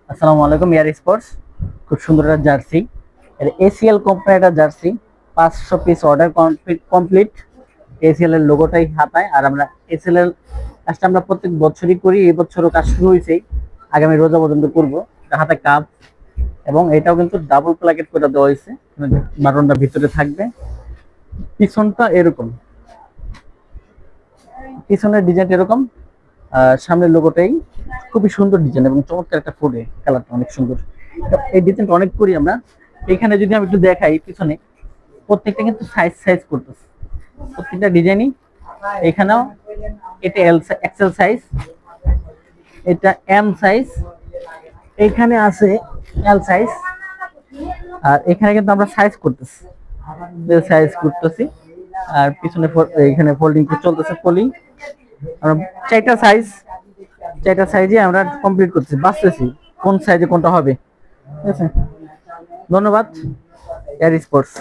আসসালামু আলাইকুম। Air sports খুব সুন্দর একটা জার্সি, এর এসিএল কোম্পানির একটা jersey. 500 piece order complete. ACL এর লোগোটাই হাতায়, আর আমরা এসিএল এর কাজটা আমরা প্রত্যেক বছরই করি। এই বছরও কাজ শুরু হয়েছে, আগামী রোজা পর্যন্ত করবো। হাতে কাপ, এবং এটাও কিন্তু ডাবল প্লাকেট করে দেওয়া হয়েছে, বাটনটা ভিতরে থাকবে। পিছনটা এরকম, পিছনের ডিজাইন এরকম, সামনের লোগোটাই খুবই সুন্দর ডিজাইন এবং চমৎকার একটা ফুডে কালারটা অনেক সুন্দর। এই ডিজাইনটা অনেক করি আমরা। এখানে যদি আমি একটু দেখাই, পিছনে প্রত্যেকটা কিন্তু সাইজ সাইজ করতেছে, প্রত্যেকটা ডিজাইনই। এখানেও এটা এক্সেল সাইজ, এটা এম সাইজ, এখানে আছে এল সাইজ, আর এখানে কিন্তু আমরা সাইজ করতেছি। আর পিছনে এখানে ফোল্ডিং চলতেছে, ফোল্ডিং। আমরা চারটা সাইজ, চারটা সাইজে আমরা কমপ্লিট করতেছি, বাঁচতেছি কোন সাইজে কোনটা হবে। ঠিক আছে, ধন্যবাদ এয়ার স্পোর্টস।